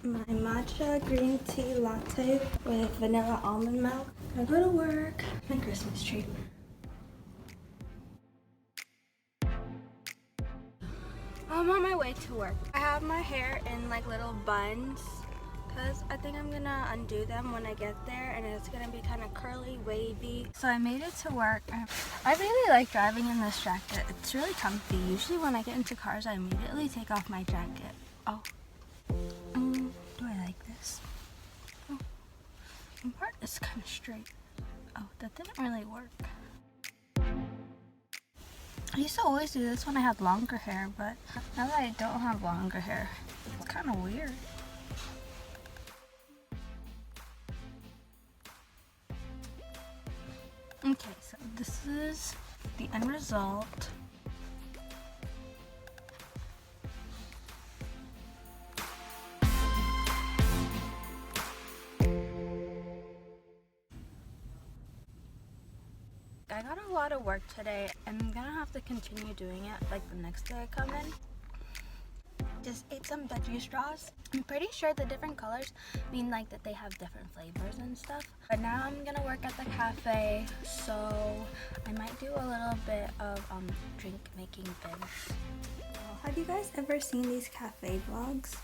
my matcha green tea latte with vanilla almond milk. I go to work. My Christmas tree. I'm on my way to work. I have my hair in like little buns because I think I'm gonna undo them when I get there, and it's gonna be kind of curly, wavy. So I made it to work. I really like driving in this jacket. It's really comfy. Usually when I get into cars, I immediately take off my jacket. Oh. Do I like this? Oh. One part is kind of straight. Oh, that didn't really work. I used to always do this when I had longer hair, but now that I don't have longer hair, it's kind of weird. Okay, so this is the end result. I got a lot of work today, and I'm gonna have to continue doing it like the next day I come in. Just ate some veggie straws. I'm pretty sure the different colors mean like that they have different flavors and stuff. But now I'm gonna work at the cafe, so I might do a little bit of drink making things. Have you guys ever seen these cafe vlogs?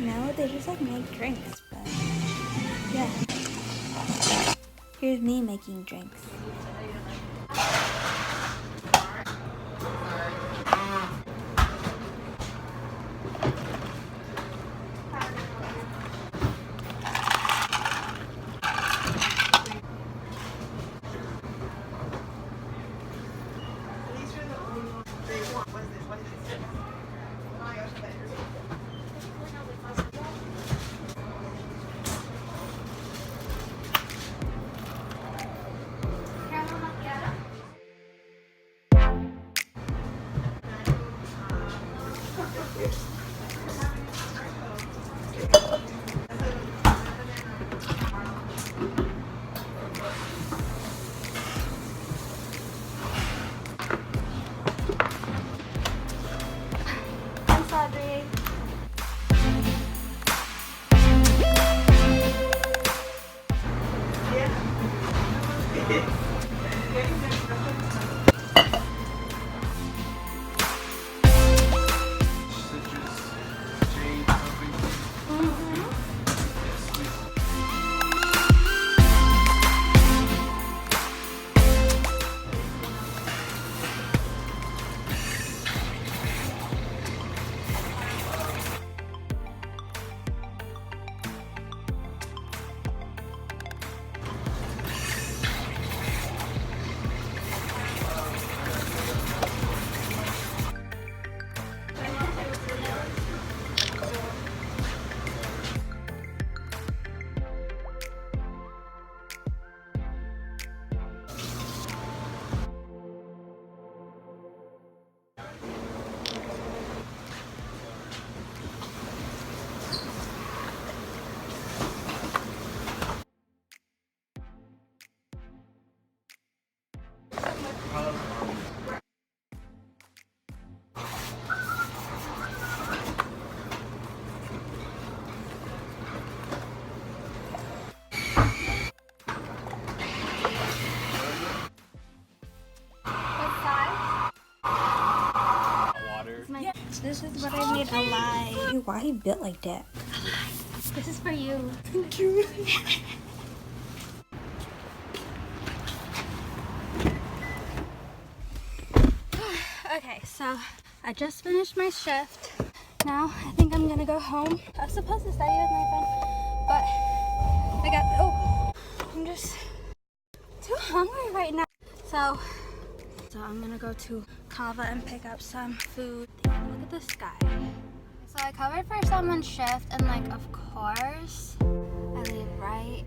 No, they just like make drinks, but yeah. Here's me making drinks. This is what I made alive. Why are you built like that? This is for you. Thank you. Okay, so I just finished my shift. Now I think I'm gonna go home. I was supposed to study with my friend, but I'm just too hungry right now. So I'm gonna go to Café and pick up some food. Look at the sky. So I covered for someone's shift, and like, of course, I leave right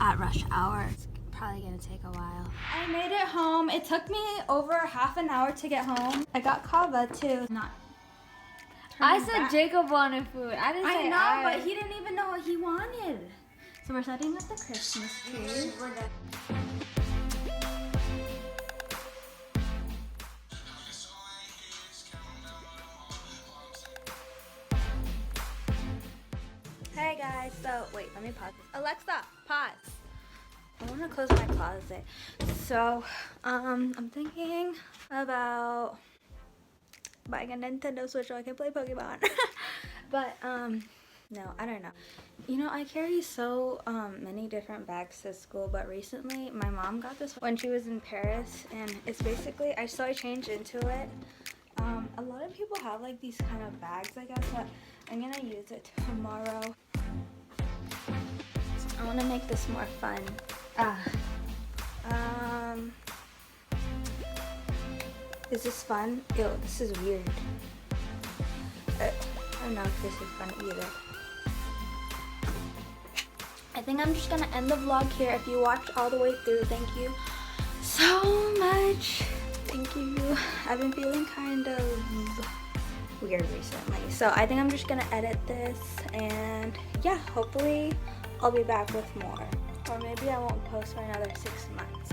at rush hour. It's probably gonna take a while. I made it home. It took me over half an hour to get home. I got kava too. I said Jacob wanted food. I didn't say I know, but he didn't even know what he wanted. So we're setting up the Christmas tree. We're done. Hey guys, so wait, let me pause this. Alexa, pause. I want to close my closet. So, I'm thinking about buying a Nintendo Switch so I can play Pokemon. But, no, I don't know. You know, I carry so many different bags to school, but recently my mom got this when she was in Paris, and it's basically, I changed into it. A lot of people have like these kind of bags, I guess, but I'm gonna use it tomorrow. I want to make this more fun. Is this fun? Ew, this is weird. I don't know if this is fun either. I think I'm just gonna end the vlog here. If you watched all the way through, thank you so much. Thank you. I've been feeling kind of weird recently, so I think I'm just gonna edit this, and yeah, hopefully I'll be back with more, or maybe I won't post for another 6 months.